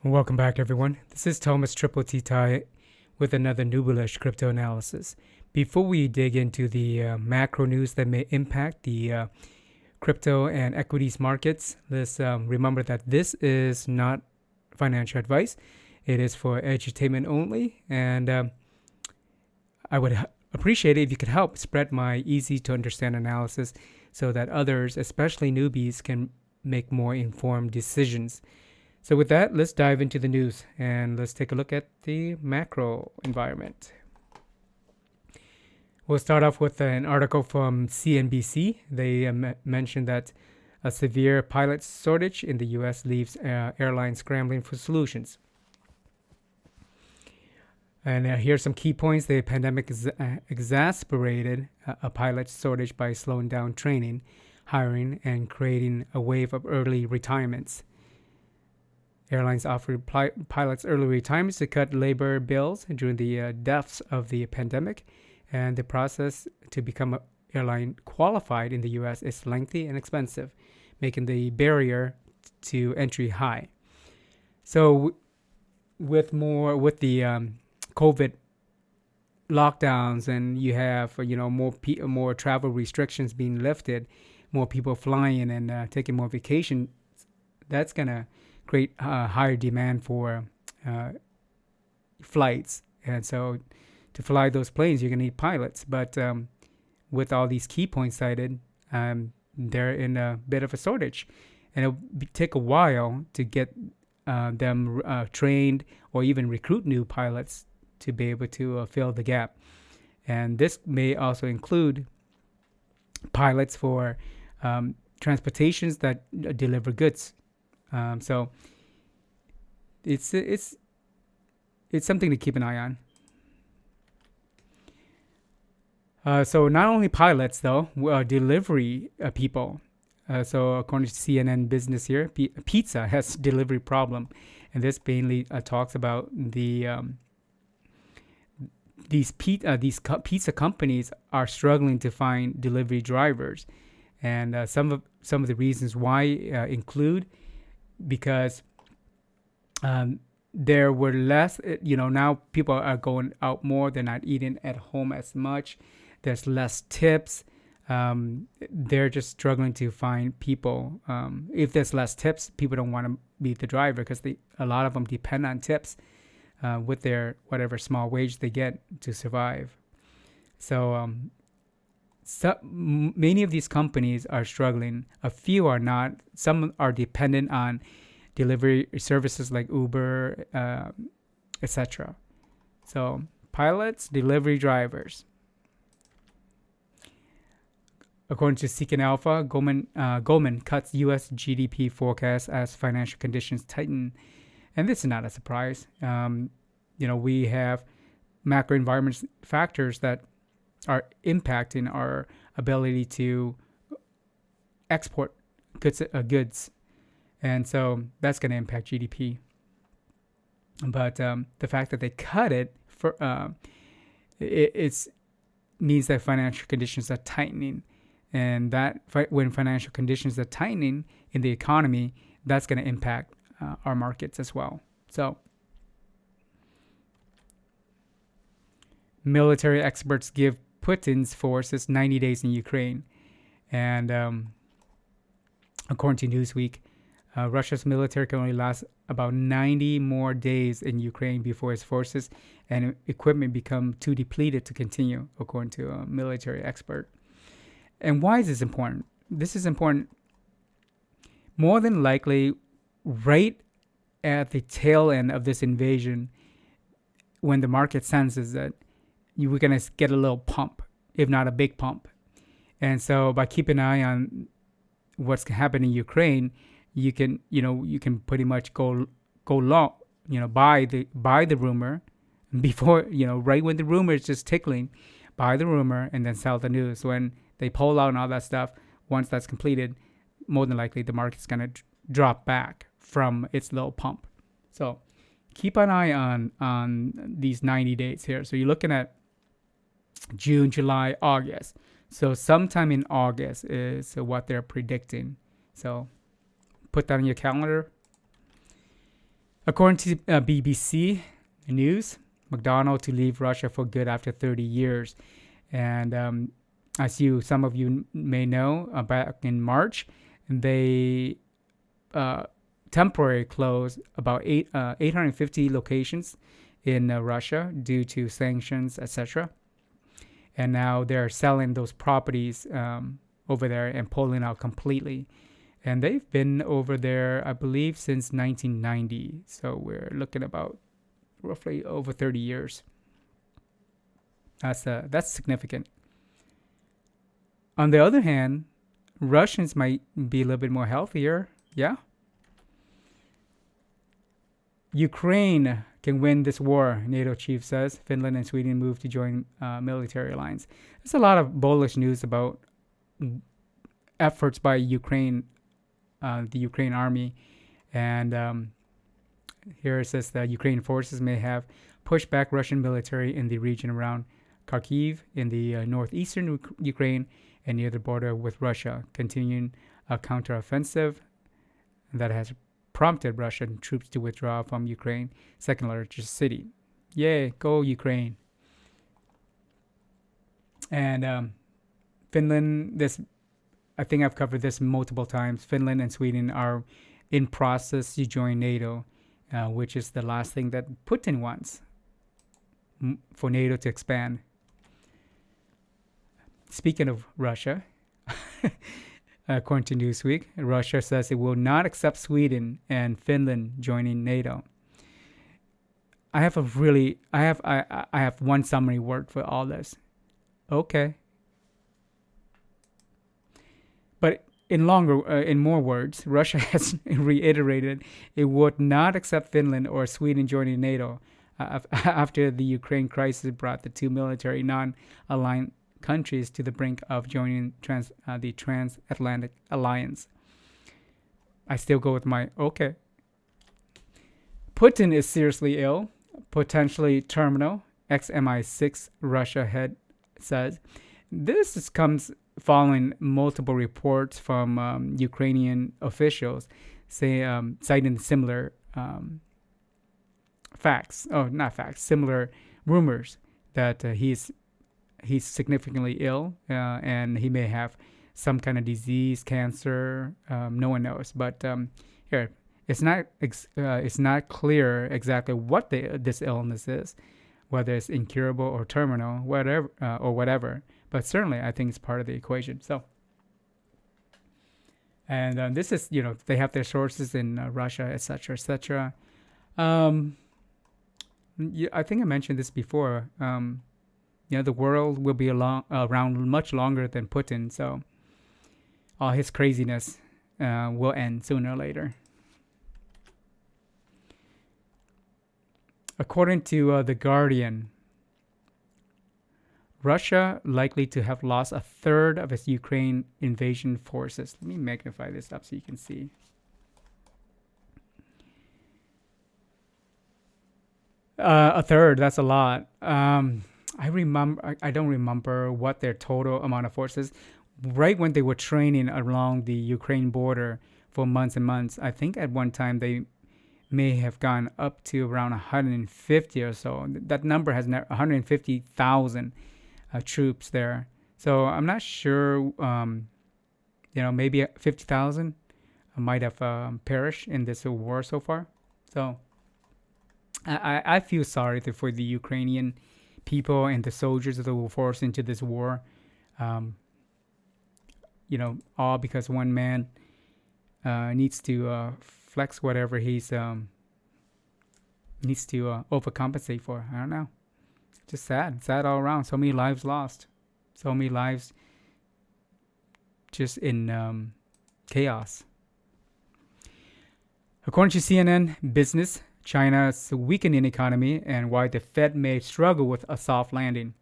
Welcome back, everyone. This is Thomas Triple T Ty with another new bullish crypto analysis. Before we dig into the macro news that may impact the crypto and equities markets, let's remember that this is not financial advice. It is for edutainment only, and I would appreciate it if you could help spread my easy to understand analysis so that others, especially newbies, can make more informed decisions. So with that, let's dive into the news and let's take a look at the macro environment. We'll start off with an article from CNBC. They mentioned that a severe pilot shortage in the U.S. leaves airlines scrambling for solutions. And here's some key points. The pandemic exacerbated a pilot shortage by slowing down training, hiring, and creating a wave of early retirements. Airlines offered pilots early retirements to cut labor bills during the depths of the pandemic, and the process to become an airline qualified in the U.S. is lengthy and expensive, making the barrier to entry high. So, with the COVID lockdowns, and you have more travel restrictions being lifted, more people flying and taking more vacation, that's gonna create higher demand for flights. And so to fly those planes, you're going to need pilots. But with all these key points cited, they're in a bit of a shortage. And it'll take a while to get them trained or even recruit new pilots to be able to fill the gap. And this may also include pilots for transportations that deliver goods. So it's something to keep an eye on. So not only pilots though, delivery people. So according to CNN Business here, pizza has delivery problem, and this mainly talks about these pizza companies are struggling to find delivery drivers, and some of the reasons why include because there were less, now people are going out more. They're not eating at home as much. There's less tips. They're just struggling to find people. If there's less tips, people don't want to be the driver because a lot of them depend on tips with their whatever small wage they get to survive. So many of these companies are struggling. A few are not. Some are dependent on delivery services like Uber, etc. So pilots, delivery drivers. According to Seeking Alpha, Goldman cuts US GDP forecast as financial conditions tighten. And this is not a surprise. We have macro environment factors that are impacting our ability to export goods. And so that's going to impact GDP. But the fact that they cut it it means that financial conditions are tightening. And that when financial conditions are tightening in the economy, that's going to impact our markets as well. So military experts give Putin's forces 90 days in Ukraine. And according to Newsweek, Russia's military can only last about 90 more days in Ukraine before its forces and equipment become too depleted to continue, according to a military expert. And why is this important? This is important more than likely right at the tail end of this invasion, when the market senses that we're going to get a little pump, if not a big pump. And so by keeping an eye on what's happening in Ukraine, you can pretty much go long, buy the rumor before, right when the rumor is just tickling, buy the rumor and then sell the news. When they pull out and all that stuff, once that's completed, more than likely the market's going to drop back from its little pump. So keep an eye on these 90 days here. So you're looking at June, July, August. So sometime in August is what they're predicting. So put that on your calendar. According to BBC News, McDonald's to leave Russia for good after 30 years. And as some of you may know, back in March, they temporarily closed about 850 locations in Russia due to sanctions, etc. And now they're selling those properties over there and pulling out completely. And they've been over there, I believe, since 1990. So we're looking about roughly over 30 years. That's significant. On the other hand, Russians might be a little bit more healthier. Yeah. Ukraine can win this war, NATO chief says. Finland and Sweden move to join military alliance. There's a lot of bullish news about efforts by Ukraine, the Ukraine army. And here it says that Ukraine forces may have pushed back Russian military in the region around Kharkiv in the northeastern Ukraine and near the border with Russia, continuing a counteroffensive that has prompted Russian troops to withdraw from Ukraine, second largest city. Yay, go Ukraine. And Finland, I think I've covered this multiple times. Finland and Sweden are in process to join NATO, which is the last thing that Putin wants, for NATO to expand. Speaking of Russia, according to Newsweek, Russia says it will not accept Sweden and Finland joining NATO. I have one summary word for all this. Okay. But in more words, Russia has reiterated it would not accept Finland or Sweden joining NATO after the Ukraine crisis brought the two military non-aligned countries to the brink of joining the transatlantic alliance. I still go with my okay. Putin is seriously ill, potentially terminal, ex-MI6 Russia head says. This comes following multiple reports from Ukrainian officials citing similar similar rumors that he's significantly ill and he may have some kind of disease, cancer. No one knows, but here it's not clear exactly what this illness is, whether it's incurable or terminal, whatever. But certainly, I think it's part of the equation. So, and this is they have their sources in Russia, etc., etc. I think I mentioned this before. The world will be around much longer than Putin, so all his craziness will end sooner or later. According to The Guardian, Russia likely to have lost a third of its Ukraine invasion forces. Let me magnify this up so you can see. A third, that's a lot. I don't remember what their total amount of forces. Right when they were training along the Ukraine border for months and months, I think at one time they may have gone up to around 150 or so. That number has 150,000 troops there. So I'm not sure. Maybe 50,000 might have perished in this war so far. So I feel sorry for the Ukrainian people and the soldiers that were forced into this war, all because one man needs to flex whatever he's needs to overcompensate for. I don't know. Just sad all around. So many lives lost, so many lives just in chaos. According to CNN Business, China's weakening economy and why the Fed may struggle with a soft landing.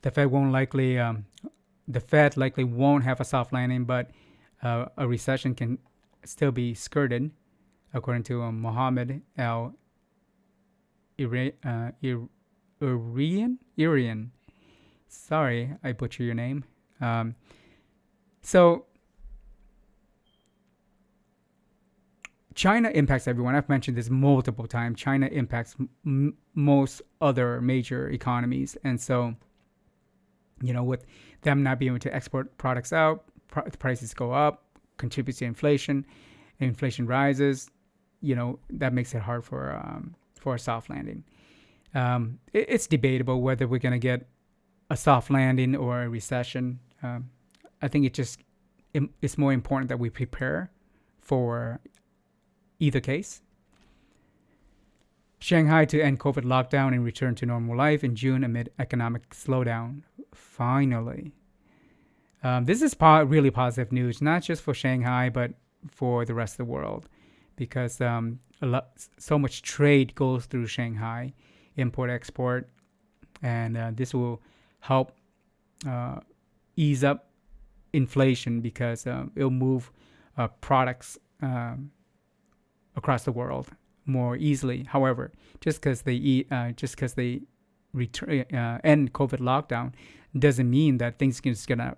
The Fed likely won't have a soft landing, but a recession can still be skirted, according to Mohammed Al Irian. Sorry, I butchered your name. So China impacts everyone. I've mentioned this multiple times. China impacts most other major economies. And so, with them not being able to export products out, prices go up, contributes to inflation. Inflation rises, that makes it hard for a soft landing. It's debatable whether we're going to get a soft landing or a recession. I think it's more important that we prepare for either case. Shanghai to end COVID lockdown and return to normal life in June amid economic slowdown. Finally. This is really positive news, not just for Shanghai, but for the rest of the world, because so much trade goes through Shanghai, import, export, and this will help ease up inflation because it'll move products across the world more easily. However, just because they end COVID lockdown doesn't mean that things are just gonna,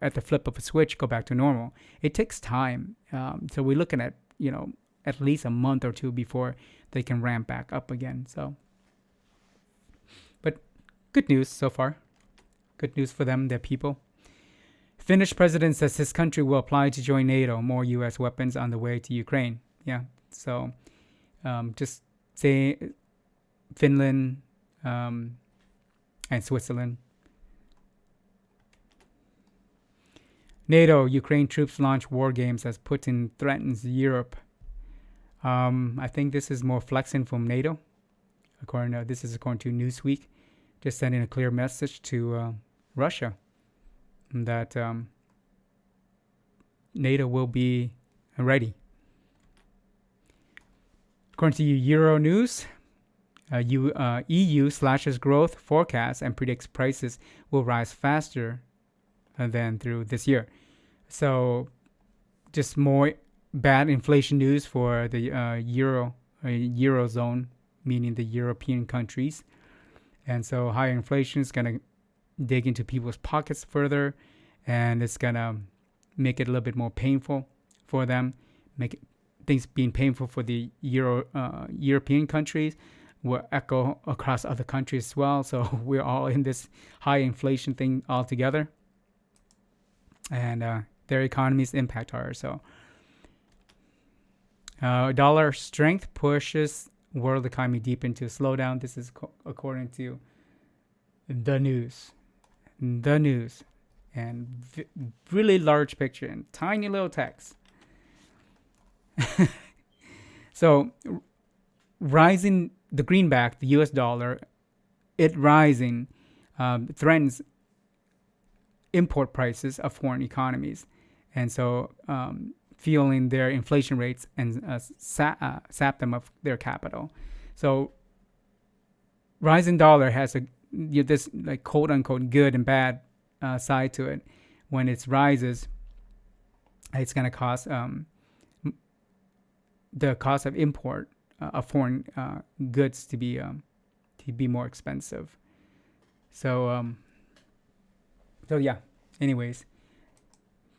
at the flip of a switch, go back to normal. It takes time. So we're looking at, at least a month or two before they can ramp back up again. So, but good news so far. Good news for them, their people. Finnish president says his country will apply to join NATO. More U.S. weapons on the way to Ukraine. Yeah. So, just say Finland and Switzerland. NATO, Ukraine troops launch war games as Putin threatens Europe. I think this is more flexing from NATO. This is according to Newsweek, just sending a clear message to Russia that NATO will be ready. According to Euro News, EU slashes growth forecast and predicts prices will rise faster than through this year. So just more bad inflation news for the Eurozone, meaning the European countries. And so higher inflation is going to dig into people's pockets further, and it's going to make it a little bit more painful for them, things being painful for the European countries will echo across other countries as well. So we're all in this high inflation thing all together. And their economies impact ours. So dollar strength pushes world economy deep into a slowdown. This is according to the news. The news. And really large picture and tiny little text. So rising the greenback, the US dollar, it rising threatens import prices of foreign economies, and so fueling their inflation rates and sap them of their capital. So rising dollar has this like quote unquote good and bad side to it. When it rises, it's going to cost the cost of import of foreign goods to be more expensive. So yeah. Anyways,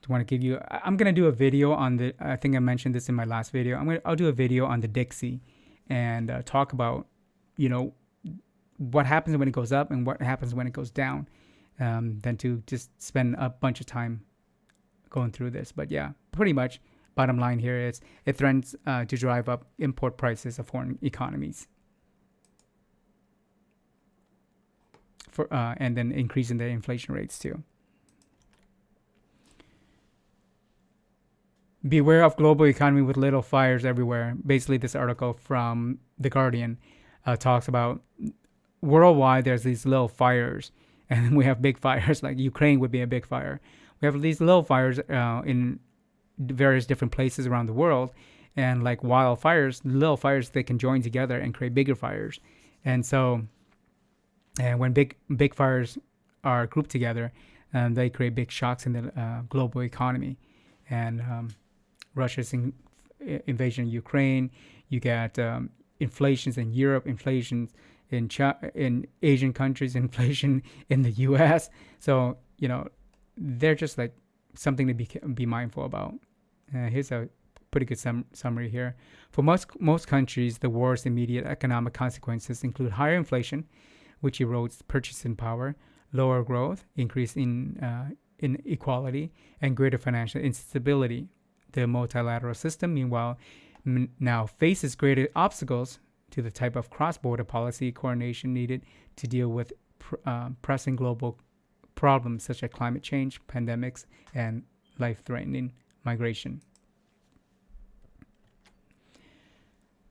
I want to give you. I'm gonna do a video on the. I think I mentioned this in my last video. I'll do a video on the Dixie, and talk about, what happens when it goes up and what happens when it goes down. Than to just spend a bunch of time going through this. But yeah, pretty much. Bottom line here is it threatens to drive up import prices of foreign economies, and then increasing their inflation rates too. Beware of global economy with little fires everywhere. Basically, this article from The Guardian talks about worldwide there's these little fires, and we have big fires, like Ukraine would be a big fire. We have these little fires in various different places around the world, and like wildfires, little fires, they can join together and create bigger fires. And so, and when big fires are grouped together, they create big shocks in the global economy. And Russia's invasion of Ukraine, you got inflations in Europe, inflations in Asian countries, inflation in the US. So, they're just like something to be mindful about. Here's a pretty good summary here. For most countries, the war's immediate economic consequences include higher inflation, which erodes purchasing power, lower growth, increase in inequality, and greater financial instability. The multilateral system, meanwhile, now faces greater obstacles to the type of cross-border policy coordination needed to deal with pressing global problems such as climate change, pandemics, and life-threatening migration.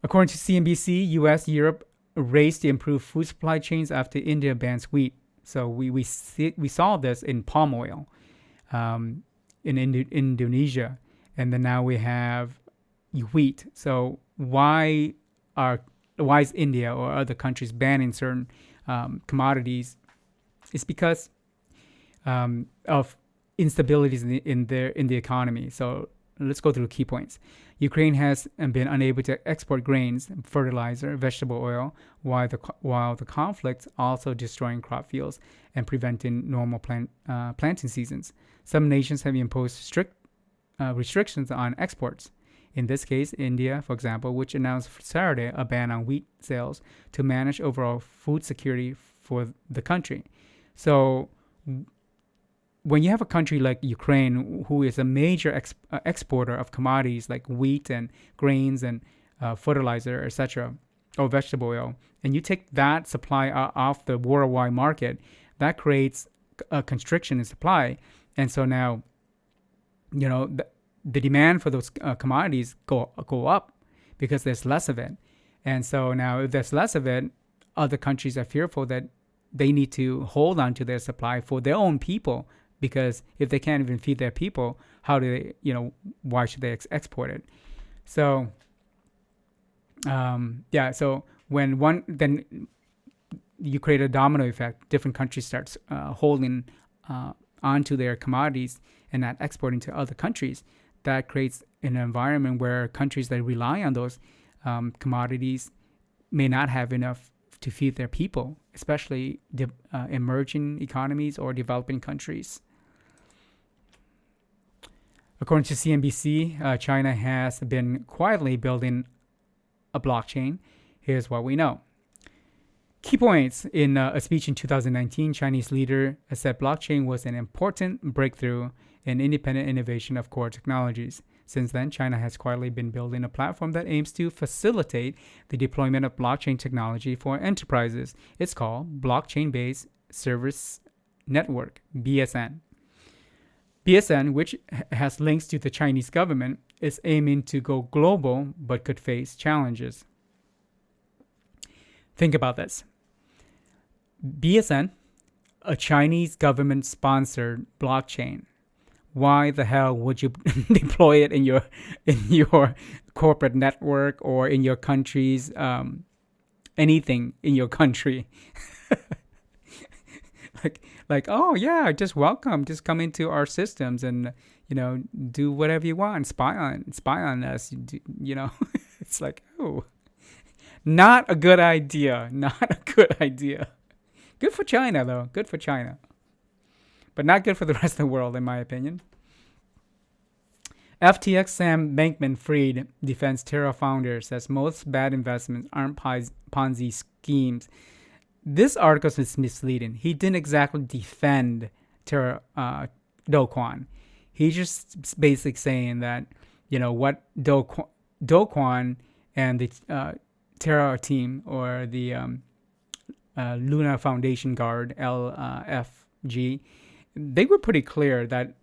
According to CNBC, U.S., Europe raced to improve food supply chains after India bans wheat. So we saw this in palm oil in Indonesia, and then now we have wheat. So why is India or other countries banning certain commodities? It's because of instabilities in the economy. So let's go through key points. Ukraine has been unable to export grains, fertilizer, vegetable oil, while the conflict also destroying crop fields and preventing normal planting seasons. Some nations have imposed strict restrictions on exports. In this case, India, for example, which announced Saturday a ban on wheat sales to manage overall food security for the country. So when you have a country like Ukraine, who is a major exporter of commodities like wheat and grains and fertilizer, etc., or vegetable oil, and you take that supply off the worldwide market, that creates a constriction in supply. And so now, the demand for those commodities go up because there's less of it. And so now if there's less of it, other countries are fearful that they need to hold on to their supply for their own people, because if they can't even feed their people, how do they, why should they export it? So, so then you create a domino effect. Different countries start holding onto their commodities and not exporting to other countries. That creates an environment where countries that rely on those commodities may not have enough to feed their people, especially emerging economies or developing countries. According to CNBC, China has been quietly building a blockchain. Here's what we know. Key points. In a speech in 2019, Chinese leader said blockchain was an important breakthrough in independent innovation of core technologies. Since then, China has quietly been building a platform that aims to facilitate the deployment of blockchain technology for enterprises. It's called Blockchain-Based Service Network, BSN. BSN, which has links to the Chinese government, is aiming to go global but could face challenges. Think about this. BSN, a Chinese government-sponsored blockchain. Why the hell would you deploy it in your corporate network or in your country's anything in your country? like oh yeah, just welcome, just come into our systems and do whatever you want, spy on us. It's like, oh, not a good idea. Good for China though. Good for China. But not good for the rest of the world, in my opinion. FTX Sam Bankman-Fried defends Terra founder, says most bad investments aren't Ponzi schemes. This article is misleading. He didn't exactly defend Terra Do Kwon. He's just basically saying that, what Do Kwon and the Terra team, or the Luna Foundation Guard, LFG, they were pretty clear that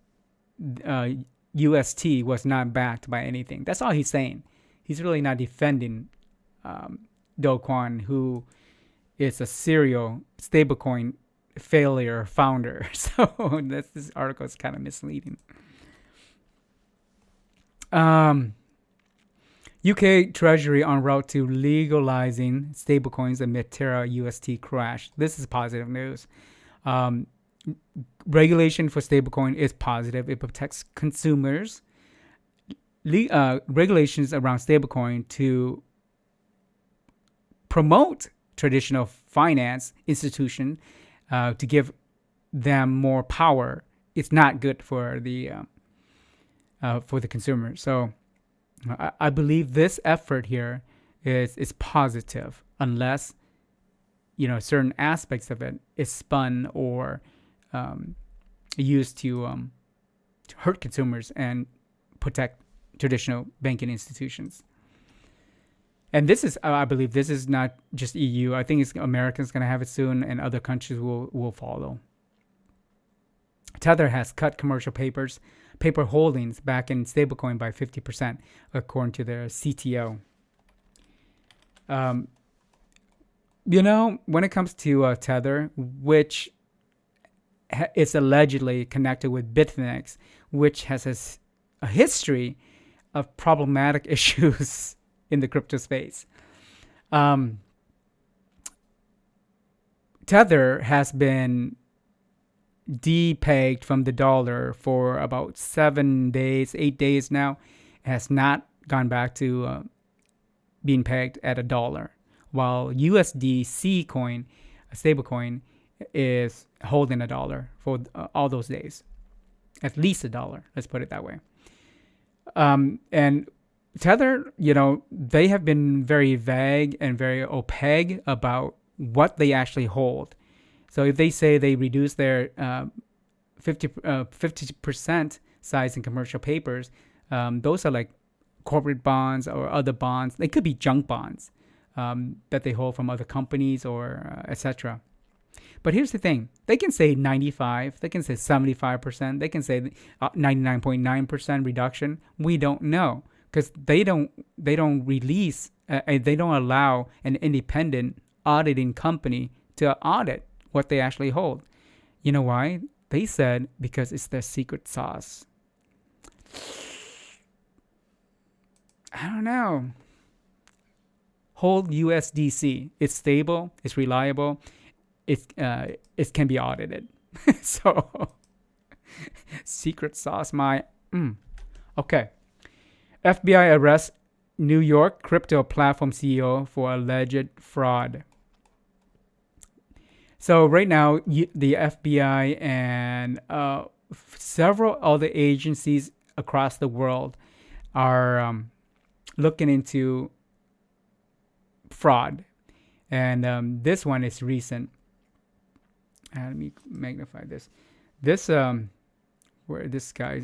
UST was not backed by anything. That's all he's saying. He's really not defending Do Kwon, who is a serial stablecoin failure founder. So this article is kind of misleading. UK Treasury on route to legalizing stablecoins amid Terra UST crash. This is positive news. Regulation for stablecoin is positive. It protects consumers. Regulations around stablecoin to promote traditional finance institution to give them more power. It's not good for the consumer. So I believe this effort here is positive, unless certain aspects of it is spun or um, used to hurt consumers and protect traditional banking institutions. And this is, I believe, this is not just EU. I think Americans going to have it soon, and other countries will follow. Tether has cut commercial paper holdings back in stablecoin by 50%, according to their CTO. When it comes to Tether, which is allegedly connected with Bitfinex, which has a history of problematic issues in the crypto space. Tether has been depegged from the dollar for about 7 days, 8 days now. It has not gone back to being pegged at a dollar, while USDC coin, a stablecoin, is holding a dollar for all those days, at least a dollar. Let's put it that way. And Tether, they have been very vague and very opaque about what they actually hold. So if they say they reduce their 50% size in commercial papers, those are like corporate bonds or other bonds. They could be junk bonds that they hold from other companies or etc. But here's the thing. They can say 95, they can say 75%, they can say 99.9% reduction. We don't know, because they don't release, they don't allow an independent auditing company to audit what they actually hold. You know why? They said because it's their secret sauce. I don't know. Hold USDC. It's stable. It's reliable. It can be audited. So, secret sauce, Okay. FBI arrests New York crypto platform CEO for alleged fraud. So right now, the FBI and several other agencies across the world are looking into fraud. And this one is recent. Let me magnify this. Where this guy,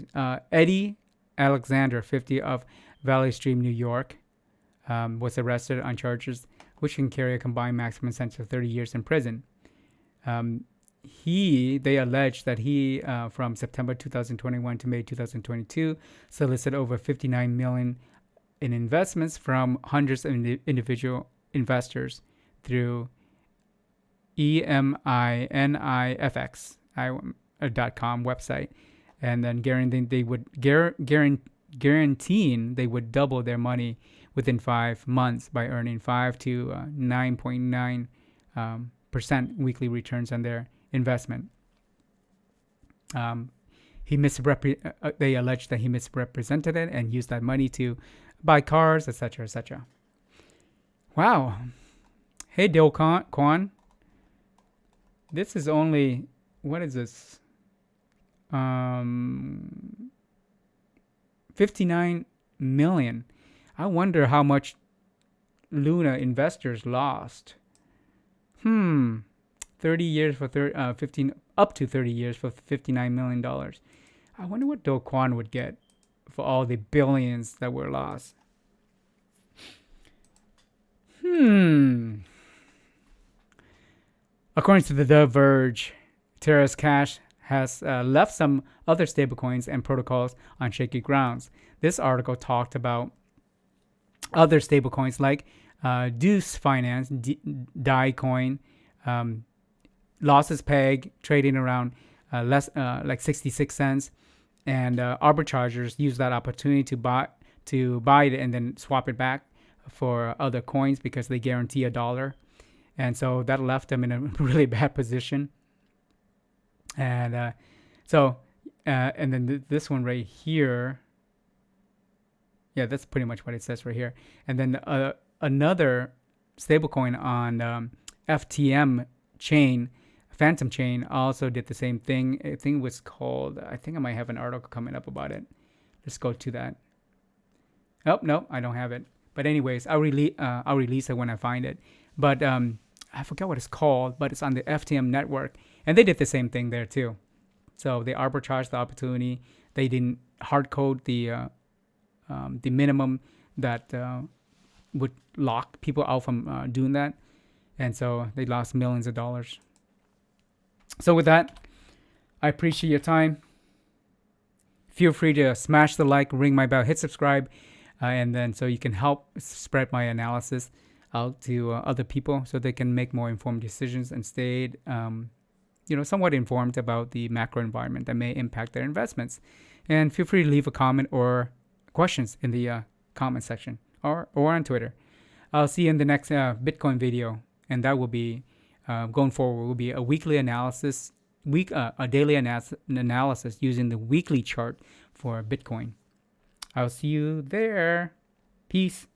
Eddie Alexander, 50, of Valley Stream, New York, was arrested on charges which can carry a combined maximum sentence of 30 years in prison. They allege that he, from September 2021 to May 2022, solicited over $59 million in investments from hundreds of individual investors through EMINIFX.com website, and then guaranteeing they would double their money within 5 months by earning 5 to 9.9% weekly returns on their investment. They allege that he misrepresented it and used that money to buy cars, etc., etc. Wow. Hey, Do Kwon. This is only, what is this? 59 million. I wonder how much Luna investors lost. 30 years for 15, up to 30 years for $59 million. I wonder what Do Kwon would get for all the billions that were lost. According to The Verge, Terra's Cash has left some other stablecoins and protocols on shaky grounds. This article talked about other stablecoins like Deuce Finance, DAI Coin, losses peg, trading around less like 66 cents, and arbitragers use that opportunity to buy it and then swap it back for other coins because they guarantee $1. And so that left them in a really bad position. And and then this one right here, yeah, that's pretty much what it says right here. And then another stablecoin on FTM chain, Phantom Chain, also did the same thing. I think it was called, I think I might have an article coming up about it. Let's go to that. Oh no, I don't have it. But anyways, I'll release it when I find it. But I forgot what it's called, but it's on the FTM network, and they did the same thing there too. So they arbitraged the opportunity. They didn't hard code the minimum that would lock people out from doing that, and so they lost millions of dollars. So with that, I appreciate your time. Feel free to smash the like, ring my bell, hit subscribe, and then so you can help spread my analysis out to other people so they can make more informed decisions and stay, somewhat informed about the macro environment that may impact their investments. And feel free to leave a comment or questions in the comment section or on Twitter. I'll see you in the next Bitcoin video, and that will be going forward will be a weekly analysis, a daily analysis using the weekly chart for Bitcoin. I'll see you there. Peace.